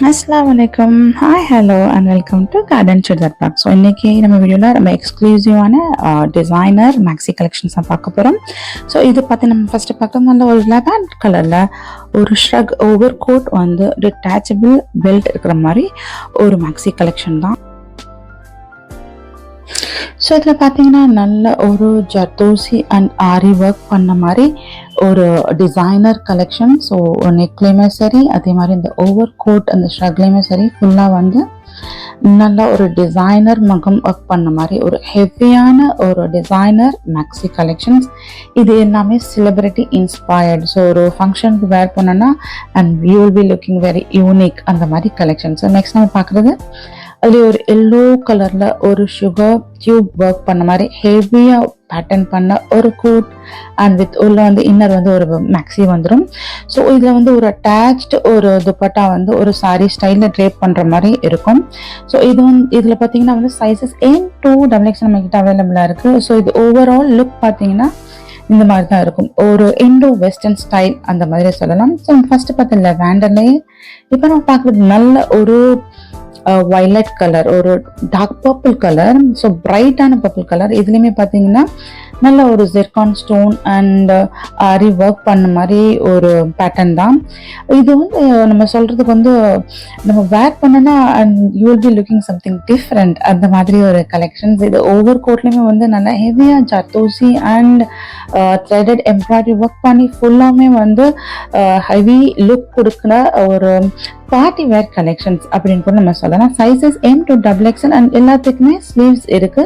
Assalamualaikum. Hi, hello, and welcome to Garden Children Park. So இன்னைக்கு நம்ம வீடியோவில் நம்ம எக்ஸ்க்ளூசிவான டிசைனர் மேக்ஸி கலெக்ஷன்ஸ் தான் பார்க்க போகிறோம். ஸோ இது பார்த்து நம்ம ஃபஸ்ட்டு பார்க்க நல்ல ஒரு லெவண்ட் கலரில் ஒரு ஷ்ரக் ஓவர் கோட் வந்து டிட்டாச்சபிள் பெல்ட் இருக்கிற மாதிரி ஒரு மேக்ஸி கலெக்ஷன் தான். ஸோ இதில் பார்த்தீங்கன்னா நல்ல ஒரு ஜர்தோசி அண்ட் ஆரி ஒர்க் பண்ண மாதிரி ஒரு டிசைனர் கலெக்ஷன். ஸோ நெக்லேயுமே சரி, அதே மாதிரி இந்த ஓவர் கோட் அந்த ஷ்ரக்லேயுமே சரி ஃபுல்லாக வந்து நல்ல ஒரு டிசைனர் மகம் ஒர்க் பண்ண மாதிரி ஒரு ஹெவியான ஒரு டிசைனர் மேக்ஸி கலெக்ஷன்ஸ். இது எல்லாமே செலிபிரிட்டி இன்ஸ்பயர்டு. ஸோ ஒரு ஃபங்க்ஷனுக்கு வேர் பண்ணோன்னா and you will be looking very unique அந்த மாதிரி கலெக்ஷன். ஸோ நெக்ஸ்ட் நம்ம பார்க்குறது அதுலேயே ஒரு எல்லோ கலரில் ஒரு சுகர் டியூப் ஒர்க் பண்ண மாதிரி ஹெவியாக பேட்டர்ன் பண்ண ஒரு கோட் அண்ட் வித் உள்ள வந்து இன்னர் வந்து ஒரு மேக்ஸி வந்துடும். ஸோ இதில் வந்து ஒரு அட்டாச்டு ஒரு துப்பட்டா வந்து ஒரு சாரி ஸ்டைலில் ட்ரேப் பண்ணுற மாதிரி இருக்கும். ஸோ இது வந்து இதில் பார்த்தீங்கன்னா வந்து சைஸஸ் M2XX நம்ம கிட்ட அவைலபிளாக இருக்குது. ஸோ இது ஓவரால் லுக் பார்த்தீங்கன்னா இந்த மாதிரி தான் இருக்கும். ஒரு இண்டோ வெஸ்டர்ன் ஸ்டைல் அந்த மாதிரி சொல்லலாம். ஸோ ஃபர்ஸ்ட் பார்த்தீங்கன்னா வேண்டர்லேயே இப்போ நம்ம பார்க்குறது நல்ல ஒரு வயலட் கலர், ஒரு டார்க் பர்பிள் கலர், ஸோ பிரைட்டான பர்பிள் கலர். இதுலேயுமே பார்த்தீங்கன்னா நல்ல ஒரு zircon stone and aari work பண்ண மாதிரி ஒரு பேட்டர்ன் தான். இது வந்து நம்ம சொல்கிறதுக்கு வந்து நம்ம வேர் பண்ணனா and you will be looking something different அந்த மாதிரி ஒரு கலெக்ஷன்ஸ். இது ஓவர் கோட்லேயுமே வந்து நல்லா ஹெவியாக zardozi and threaded embroidery work பண்ணி ஃபுல்லாமே வந்து ஹெவி லுக் கொடுக்குற ஒரு பார்ட்டி வேர் கலெக்ஷன்ஸ் அப்படின்னு கூட நம்ம சொல்லலாம். சைஸஸ் M2XX அண்ட் எல்லாத்துக்குமே ஸ்லீவ்ஸ் இருக்கு.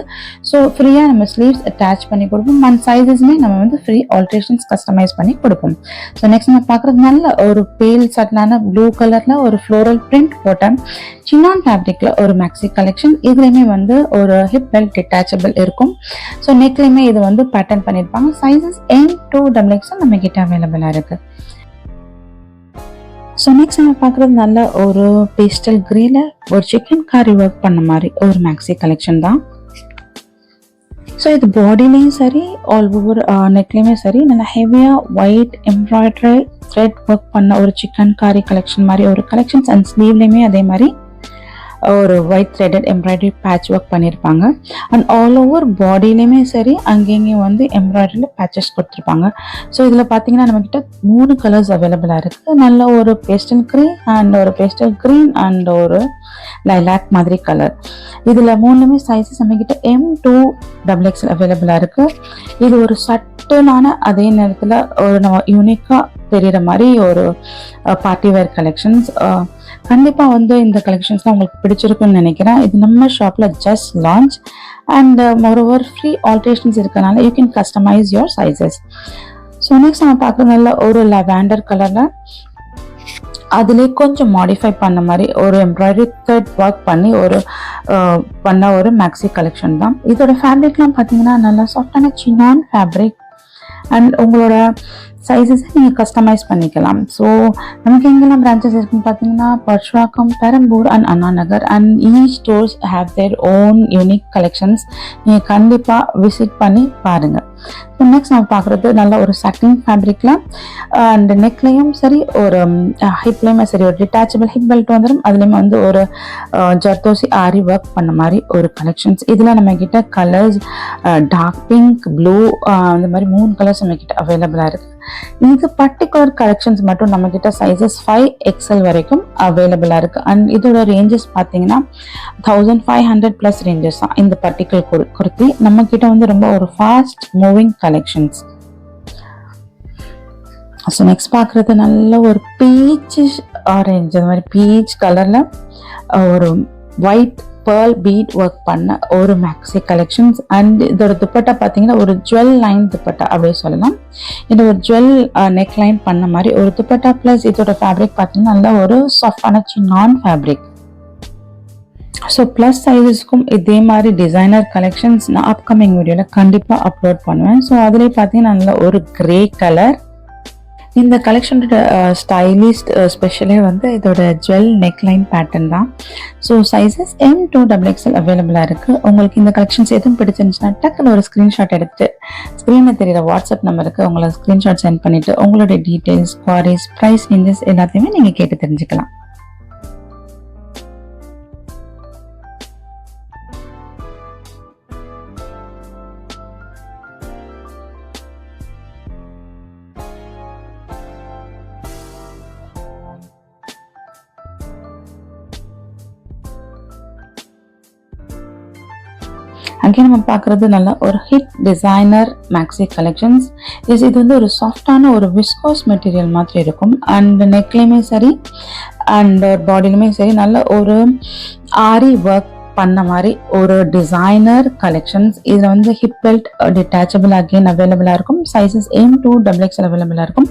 ஸோ ஃப்ரீயாக நம்ம ஸ்லீவ்ஸ் அட்டாச் பண்ணி கொடுப்போம் அண்ட் சைஸஸ்மே நம்ம வந்து ஃப்ரீ ஆல்ட்ரேஷன்ஸ் கஸ்டமைஸ் பண்ணி கொடுப்போம். ஸோ நெக்ஸ்ட் நம்ம பார்க்குறது நல்ல ஒரு பேல் சட்டலான ப்ளூ கலர்ல ஒரு ஃப்ளோரல் பிரிண்ட் போட்ட சின்னான் ஃபேப்ரிக்ல ஒரு மேக்ஸி கலெக்ஷன். இதுலையுமே வந்து ஒரு ஹிப் பெல்ட் டிட்டாச்சபிள் இருக்கும். ஸோ நெக்லையுமே இது வந்து பேட்டர்ன் பண்ணியிருப்பாங்க. சைஸஸ் M2XX நம்ம கிட்ட அவைலபிளாக இருக்கு. ஸோ நெக்ஸ்ட் நம்ம பார்க்குறது நல்ல ஒரு பேஸ்டல் கிரீல ஒரு சிக்கன் காரி ஒர்க் பண்ண மாதிரி ஒரு மேக்ஸி கலெக்ஷன் தான். ஸோ இது பாடிலையும் சரி, ஆல் ஓவர் நெக்லையுமே சரி நல்லா ஹெவியாக ஒயிட் எம்ப்ராய்டரி த்ரெட் ஒர்க் பண்ண ஒரு சிக்கன் காரி கலெக்ஷன் மாதிரி ஒரு கலெக்ஷன்ஸ் அண்ட் ஸ்லீவ்லையுமே அதே மாதிரி ஒரு white threaded embroidery patch work பண்ணியிருப்பாங்க. அண்ட் ஆல் ஓவர் பாடியிலையுமே சரி அங்கேயும் வந்து எம்ப்ராய்டரியில் பேச்சஸ் கொடுத்துருப்பாங்க. ஸோ இதில் பார்த்தீங்கன்னா நம்மக்கிட்ட 3 கலர்ஸ் அவைலபிளாக இருக்குது. நல்ல ஒரு பேஸ்டல் க்ரீன் அண்ட் ஒரு பேஸ்டல் க்ரீன் அண்ட் ஒரு லைலாக் மாதிரி கலர். இதில் 3லுமே சைஸஸ் நம்மக்கிட்ட M2XX அவைலபிளாக இருக்குது. இது ஒரு சட்டலான அதே நேரத்தில் ஒரு நம்ம யூனிக்காக தெரிகிற மாதிரி ஒரு பார்ட்டி வேர் கலெக்ஷன்ஸ். கண்டிப்பாக வந்து இந்த கலெக்ஷன்ஸ்லாம் உங்களுக்கு பிடிச்சிருக்குன்னு நினைக்கிறேன். இது நம்ம ஷாப்பில் just launch and moreover free alterations இருக்கனால you can customise your sizes. So next நம்ம பார்க்குற நல்ல ஒரு லெவாண்டர் கலரில் அதிலே கொஞ்சம் மாடிஃபை பண்ண மாதிரி ஒரு எம்ப்ராய்டரி த்ரெட் ஒர்க் பண்ணி ஒரு பண்ண ஒரு மேக்ஸி கலெக்ஷன் தான். இதோட ஃபேப்ரிக்லாம் பார்த்தீங்கன்னா நல்லா சாஃப்டான சின்னான் ஃபேப்ரிக் அண்ட் உங்களோட சைஸஸை நீங்கள் கஸ்டமைஸ் பண்ணிக்கலாம். ஸோ நமக்கு எங்கெல்லாம் பிரான்ச்சஸ் இருக்குன்னு பார்த்தீங்கன்னா Purasawalkam, Perambur and Anna Nagar and each stores have their own unique collections. நீங்கள் கண்டிப்பாக விசிட் பண்ணி பாருங்கள். ஸோ நெக்ஸ்ட் நம்ம பார்க்குறது நல்ல ஒரு சட்டின் ஃபேப்ரிக்கில் அண்ட் நெக்லையும் சரி ஒரு ஹிப்லையுமே சரி ஒரு டிட்டாச்சபிள் ஹிப் பெல்ட் வந்துடும். அதுலேயுமே வந்து ஒரு ஜர்தோசி ஆரி ஒர்க் பண்ண மாதிரி ஒரு கலெக்ஷன்ஸ். இதில் நம்மக்கிட்ட கலர்ஸ் டார்க் பிங்க், ப்ளூ அந்த மாதிரி 3 கலர்ஸ் நம்மக்கிட்ட அவைலபிளாக இருக்குது. இது பர்டிகுலர் கலெக்ஷன்ஸ் மட்டும் நம்மக்கிட்ட சைஸஸ் 5XL வரைக்கும் அவைலபிளாக இருக்குது. அண்ட் இதோட ரேஞ்சஸ் பார்த்தீங்கன்னா 1500+ ரேஞ்சஸ் தான் இந்த பர்டிகுலர் குர்த்தி. நம்மக்கிட்ட வந்து ரொம்ப ஒரு fast moving collections. So next பார்க்குறது நல்ல ஒரு பீச் ஆரஞ்சு அந்த மாதிரி பீச் கலரில் ஒரு ஒயிட் பேர்ல் பீட் ஒர்க் பண்ண ஒரு மேக்ஸி கலெக்ஷன்ஸ். அண்ட் இதோட துப்பட்டா பார்த்தீங்கன்னா ஒரு ஜுவல் லைன் துப்பட்டா அப்படியே சொல்லலாம். இது ஒரு ஜுவல் நெக் லைன் பண்ண மாதிரி ஒரு துப்பட்டா ப்ளஸ் இதோட ஃபேப்ரிக் பார்த்தீங்கன்னா நல்லா ஒரு சாஃப்டான சின்னான் ஃபேப்ரிக். ஸோ ப்ளஸ் சைஸஸ்க்கும் இதே மாதிரி டிசைனர் கலெக்ஷன்ஸ் நான் அப்கமிங் வீடியோவில் கண்டிப்பாக அப்லோட் பண்ணுவேன். ஸோ அதிலே பார்த்தீங்கன்னா நல்ல ஒரு கிரே கலர். இந்த கலெக்ஷனோட ஸ்டைலிஸ்ட் ஸ்பெஷலே வந்து இதோட ஜுவல் நெக்லைன் பேட்டர்ன் தான். ஸோ சைஸஸ் M2XX அவைலபிளாக இருக்குது. உங்களுக்கு இந்த கலெக்ஷன்ஸ் எதுவும் பிடிச்சிருந்துச்சுன்னா டக்குன்னு ஒரு ஸ்க்ரீன்ஷாட் எடுத்து ஸ்க்ரீனில் தெரிகிற வாட்ஸ்அப் நம்பருக்கு உங்களை ஸ்க்ரீன்ஷாட் சென்ட் பண்ணிவிட்டு உங்களோட டீட்டெயில்ஸ், குவாரிஸ், ப்ரைஸ் ரேஞ்சஸ் எல்லாத்தையுமே நீங்கள் கேட்டு தெரிஞ்சுக்கலாம். அங்கே நம்ம பார்க்குறது நல்ல ஒரு ஹிட் டிசைனர் மேக்ஸி கலெக்ஷன்ஸ். இது வந்து ஒரு சாஃப்டான ஒரு விஸ்காஸ் மெட்டீரியல் மாதிரி இருக்கும். அண்ட் நெக்லேயுமே சரி அண்ட் பாடியிலுமே சரி நல்ல ஒரு ஆரி ஒர்க் பண்ண மாதிரி ஒரு டிசைனர் கலெக்ஷன்ஸ். இதில் வந்து ஹிப் பெல்ட் டிட்டாச்சபிள் அகெயின் அவைலபிளாக இருக்கும். சைஸஸ் M2XXL அவைலபிளாக இருக்கும்.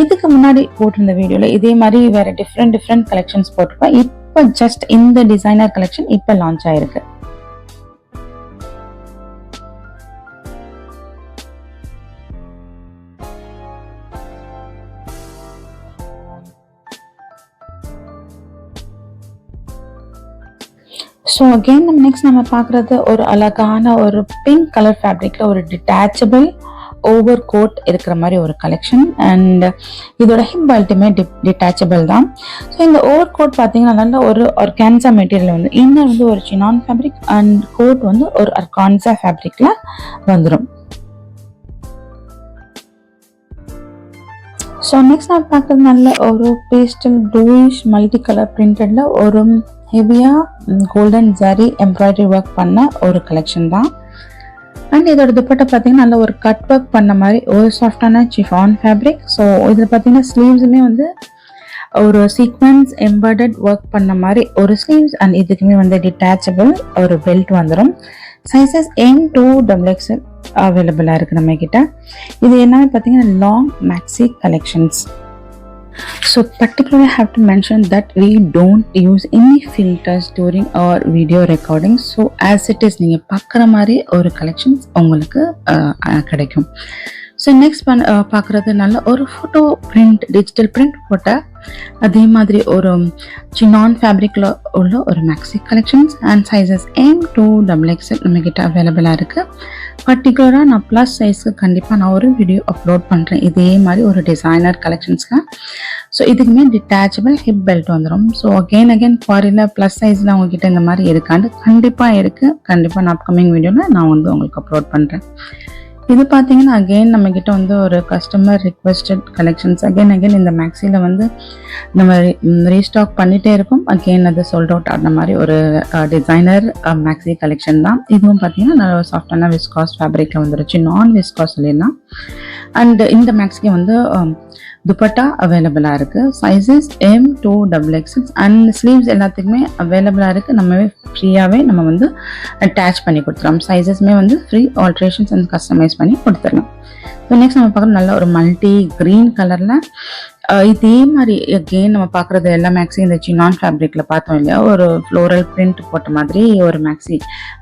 இதுக்கு முன்னாடி போட்டிருந்த வீடியோவில் இதே மாதிரி வேறு டிஃப்ரெண்ட் கலெக்ஷன்ஸ் போட்டிருப்பேன். இப்போ ஜஸ்ட் இந்த டிசைனர் கலெக்ஷன் இப்போ லான்ச் ஆயிருக்கு. ஸோ அகெயின் நம்ம பார்க்குறது ஒரு அழகான ஒரு பிங்க் கலர் ஃபேப்ரிக்ல ஒரு டிட்டாச்சபிள் ஓவர் கோட் இருக்கிற மாதிரி ஒரு கலெக்ஷன். அண்ட் இதோட ஹிப் பெல்ட்டுமே டிட்டாச்சபிள் தான். ஸோ இந்த ஓவர் கோட் பார்த்தீங்கன்னா நல்ல ஒரு ஆர்கான்சா மெட்டீரியல் வந்து இன்னர் வந்து ஒரு சினான் ஃபேப்ரிக் அண்ட் கோட் வந்து ஒரு ஆர்கான்சா ஃபேப்ரிக்ல வந்துடும். ஸோ நெக்ஸ்ட் நம்ம பார்க்குறது நல்ல ஒரு பேஸ்டல் ப்ளூயிஷ் மல்டி கலர் பிரிண்டட்ல ஒரு ஹெவியாக கோல்டன் ஜரி எம்ப்ராய்டரி ஒர்க் பண்ண ஒரு கலெக்ஷன் தான். அண்ட் இதோட துப்பட்டா பார்த்தீங்கன்னா நல்ல ஒரு கட் ஒர்க் பண்ண மாதிரி ஒரு சாஃப்டான சிஃபான் ஃபேப்ரிக். ஸோ இதில் பார்த்தீங்கன்னா ஸ்லீவ்ஸுமே வந்து ஒரு சீக்வன்ஸ் எம்ப்ராய்டர்ட் ஒர்க் பண்ண மாதிரி ஒரு ஸ்லீவ்ஸ் அண்ட் இதுக்குமே வந்து டிட்டாச்சபிள் ஒரு பெல்ட் வந்துடும். சைஸஸ் M2XXL அவைலபிளாக இருக்குது நம்ம கிட்ட. இது எல்லாமே பார்த்தீங்கன்னா long maxi collections. So particularly I have to mention that we don't use any filters during our video recording. So as it is நீங்க பார்க்குற மாதிரி ஒரு கலெக்ஷன்ஸ் உங்களுக்கு கிடைக்கும். ஸோ நெக்ஸ்ட் பார்க்குறது நல்ல ஒரு ஃபோட்டோ பிரிண்ட் டிஜிட்டல் பிரிண்ட் போட்ட அதே மாதிரி ஒரு சினான் ஃபேப்ரிக்கில் உள்ள ஒரு maxi collections and sizes M2XXL நம்மக்கிட்ட அவைலபிளாக இருக்குது. பர்டிகுலராக நான் ப்ளஸ் சைஸ்க்கு கண்டிப்பாக நான் ஒரு வீடியோ அப்லோட் பண்ணுறேன் இதே மாதிரி ஒரு டிசைனர் கலெக்ஷன்ஸ்க்கு. ஸோ இதுக்குமே டிட்டாச்சபிள் ஹிப் பெல்ட் வந்துடும். ஸோ அகெயின் குவாரியில் ப்ளஸ் சைஸில் உங்ககிட்ட இந்த மாதிரி இருக்காண்டு கண்டிப்பாக இருக்குது. கண்டிப்பாக நான் அப்கமிங் வீடியோவில் நான் வந்து உங்களுக்கு அப்லோட் பண்ணுறேன். இது பார்த்தீங்கன்னா அகெயின் நம்மக்கிட்ட வந்து ஒரு கஸ்டமர் ரிக்வெஸ்டட் கலெக்ஷன்ஸ். அகெயின் இந்த மேக்ஸியில் வந்து நம்ம ரீஸ்டாக் பண்ணிகிட்டே இருக்கும். அகெயின் அது சோல்ட் அவுட் ஆன மாதிரி ஒரு டிசைனர் மேக்ஸி கலெக்ஷன் தான். இதுவும் பார்த்தீங்கன்னா நல்ல சாஃப்டான விஸ்காஸ் ஃபேப்ரிக்கில் வந்துருச்சு. நான் விஸ்காஸ் சொல்லிடலாம். அண்ட் இந்த மேக்ஸிக்கு வந்து துப்பட்டா அவைலபிளாக இருக்குது. சைஸஸ் M2XXL அண்ட் ஸ்லீவ்ஸ் எல்லாத்துக்குமே அவைலபிளாக இருக்குது. நம்மவே ஃப்ரீயாகவே நம்ம வந்து அட்டாச் பண்ணி கொடுத்துடலாம். சைஸஸ்மே வந்து ஃப்ரீ ஆல்ட்ரேஷன்ஸ் அண்ட் கஸ்டமைஸ் பண்ணி கொடுத்துடலாம். ஸோ நெக்ஸ்ட் நம்ம பார்க்குறது நல்ல ஒரு மல்டி க்ரீன் கலரில் இதே மாதிரி அகெயின் நம்ம பார்க்குறது எல்லா மேக்ஸி இந்த சினான் ஃபேப்ரிக்கில் பார்த்தோம் இல்லையா, ஒரு ஃப்ளோரல் பிரிண்ட் போட்ட மாதிரி ஒரு மேக்ஸி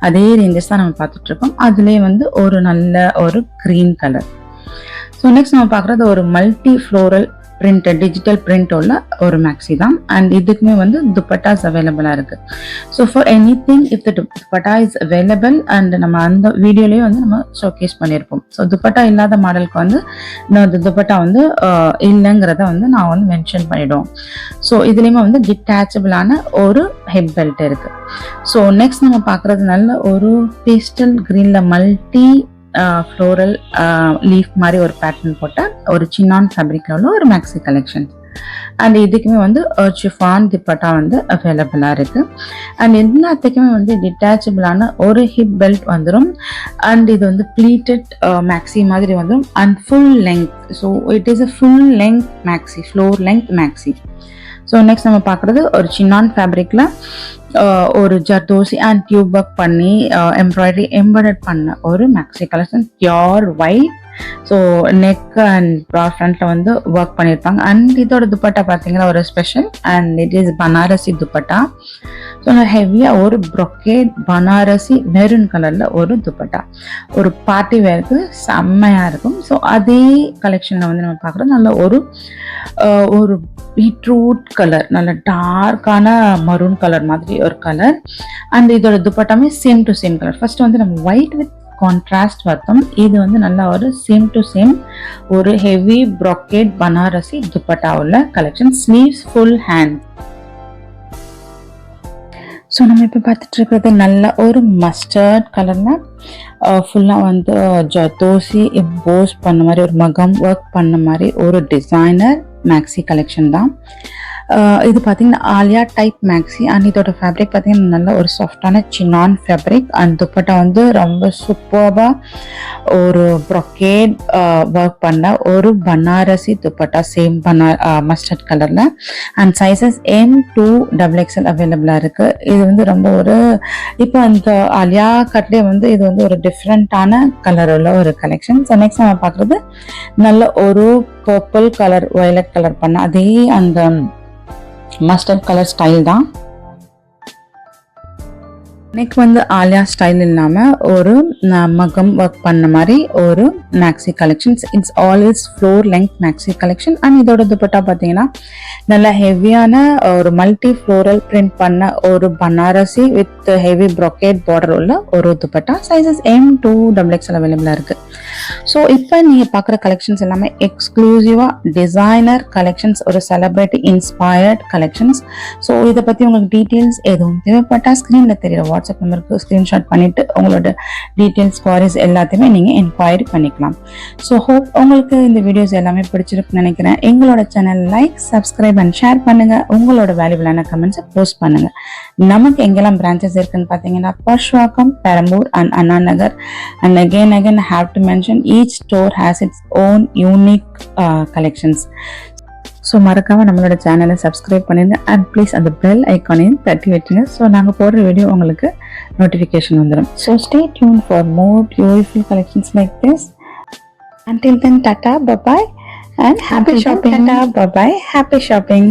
அதே ரேஞ்சஸ் தான் நம்ம பார்த்துட்ருக்கோம். அதுலேயே வந்து ஒரு நல்ல ஒரு க்ரீன் கலர். ஸோ நெக்ஸ்ட் நம்ம பார்க்குறது ஒரு multi floral print digital print உள்ள ஒரு மேக்ஸி தான். அண்ட் இதுக்குமே வந்து துப்பட்டாஸ் அவைலபிளாக இருக்குது. So for any thing if the dupatta is available and நம்ம அந்த வீடியோலேயே வந்து நம்ம ஷோகேஸ் பண்ணியிருப்போம். ஸோ துப்பட்டா இல்லாத மாடலுக்கு வந்து நான் இந்த துப்பட்டா வந்து இல்லைங்கிறத வந்து நான் வந்து மென்ஷன் பண்ணிவிடுவோம். ஸோ இதுலேயுமே வந்து டிட்டாச்சபிளான ஒரு ஹெட் பெல்ட் இருக்குது. ஸோ நெக்ஸ்ட் நம்ம பார்க்குறது நல்ல ஒரு பேஸ்டல் க்ரீனில் மல்டி ஃப்ளோரல் லீஃப் மாதிரி ஒரு பேட்டர்ன் போட்ட ஒரு சின்னான் ஃபேப்ரிக்ல உள்ள ஒரு மேக்ஸி கலெக்ஷன். அண்ட் இதுக்குமே வந்து சிஃபான் துப்பட்டா வந்து அவைலபிளாக இருக்குது. அண்ட் எல்லாத்துக்குமே வந்து டிட்டாச்சபிளான ஒரு ஹிப் பெல்ட் வந்துடும். அண்ட் இது வந்து ப்ளீட்டட் மேக்ஸி மாதிரி வந்துடும் and full length. So it is a full length maxi, floor length maxi. So next நம்ம பார்க்குறது ஒரு சின்னான் ஃபேப்ரிக்கில் ஒரு ஜர்தோசி அண்ட் டியூப் ஒர்க் பண்ணி எம்ப்ராய்டர்ட் பண்ண ஒரு maxi collection pure white. So neck and ஃப்ரண்ட்ல வந்து ஒர்க் பண்ணியிருப்பாங்க. அண்ட் இதோட துப்பட்டா பார்த்தீங்கன்னா ஒரு special and it is Banarasi dupatta. So ஹெவியாக ஒரு ப்ரொக்கேட் பனாரசி மெரூன் கலரில் ஒரு துப்பட்டா ஒரு பார்ட்டி வேருக்கு செம்மையாக இருக்கும். ஸோ அதே கலெக்ஷனில் வந்து நம்ம பார்க்குறது நல்ல ஒரு பீட்ரூட் கலர், நல்ல டார்க்கான மரூன் கலர் மாதிரி ஒரு கலர். அண்ட் இதோட துப்பட்டாமே same to same colour. First வந்து நம்ம ஒயிட் வித் கான்ட்ராஸ்ட் பார்த்தோம். இது வந்து நல்லா ஒரு சேம் டு சேம் ஒரு ஹெவி ப்ராக்கெட் பனாரசி துப்பட்டா உள்ள collection. Sleeves full hand. So நம்ம இப்போ பார்த்துட்டு இருக்கிறது நல்ல ஒரு மஸ்டர்ட் கலரில் ஃபுல்லாக வந்து ஜர்தோசி எம்போஸ் பண்ண மாதிரி ஒரு மகம் ஒர்க் பண்ண மாதிரி ஒரு டிசைனர் மேக்ஸி கலெக்ஷன் தான். இது பார்த்தீங்கன்னா ஆலியா டைப் மேக்ஸி அண்ட் இதோட ஃபேப்ரிக் பார்த்தீங்கன்னா நல்ல ஒரு சாஃப்டான சின்னான் ஃபேப்ரிக் அண்ட் துப்பட்டா வந்து ரொம்ப சூப்பராக ஒரு ப்ரொக்கேட் ஒர்க் பண்ண ஒரு பனாரசி துப்பட்டா சேம் மஸ்டர்ட் கலரில் அண்ட் சைஸஸ் M2XXL அவைலபிளாக இருக்குது. இது வந்து ரொம்ப ஒரு இப்போ அந்த ஆலியா கட்லேயே வந்து இது வந்து ஒரு டிஃப்ரெண்ட்டான கலர் உள்ள ஒரு கலெக்ஷன். ஸோ நெக்ஸ்ட் நம்ம பார்க்குறது நல்ல ஒரு பர்பிள் கலர் வயலட் கலர் பண்ண அதே அந்த மஸ்டர்ட் கலர் ஸ்டைல் தான். நெக் வந்து ஆலியா ஸ்டைல் இல்லாமல் ஒரு மகம் ஒர்க் பண்ண மாதிரி ஒரு maxi collections. It's always floor length maxi collection and இதோட துப்பட்டா பார்த்தீங்கன்னா நல்ல ஹெவியான ஒரு மல்டி ஃப்ளோரல் பிரிண்ட் பண்ண ஒரு Banarasi with heavy brocade border உள்ள ஒரு துப்பட்டா. சைஸஸ் M2XXL அவைலபிளாக இருக்குது. ஸோ இப்போ நீங்கள் பார்க்குற கலெக்ஷன்ஸ் எல்லாமே எக்ஸ்க்ளூசிவாக டிசைனர் கலெக்ஷன்ஸ், ஒரு செலிப்ரிட்டி இன்ஸ்பயர்ட் கலெக்ஷன்ஸ். ஸோ இதை பற்றி உங்களுக்கு டீட்டெயில்ஸ் எதுவும் தேவைப்பட்டால் ஸ்க்ரீனில் தெரியுற வாட்ஸ்அப் நம்பருக்கு ஸ்க்ரீன்ஷாட் பண்ணிவிட்டு உங்களோட டீட்டெயில்ஸ் குவாரிஸ் எல்லாத்தையுமே நீங்கள் என்கொயரி பண்ணிக்கலாம். ஸோ ஹோப் உங்களுக்கு இந்த வீடியோஸ் எல்லாமே பிடிச்சிருக்குன்னு நினைக்கிறேன். எங்களோட channel like, subscribe and share பண்ணுங்கள். உங்களோட வேல்யூபிளான கமெண்ட்ஸை போஸ்ட் பண்ணுங்கள். நமக்கு எங்கெல்லாம் பிரான்ச்சஸ் இருக்குன்னு பார்த்தீங்கன்னா Purasawalkam, Perambur and Anna Nagar. And again I have to mention each store has its own unique collections. So மறக்காமல் நம்மளோட சேனலை சப்ஸ்கிரைப் பண்ணிடுங்க அண்ட் ப்ளீஸ் அந்த பெல் ஐக்கானையும் தட்டி வச்சுங்க. ஸோ நாங்கள் போடுற வீடியோ உங்களுக்கு நோட்டிஃபிகேஷன் வந்துடும். So stay tune for more beautiful collections like this. Until then, tata, bye-bye and happy shopping. Tata, bye-bye, happy shopping.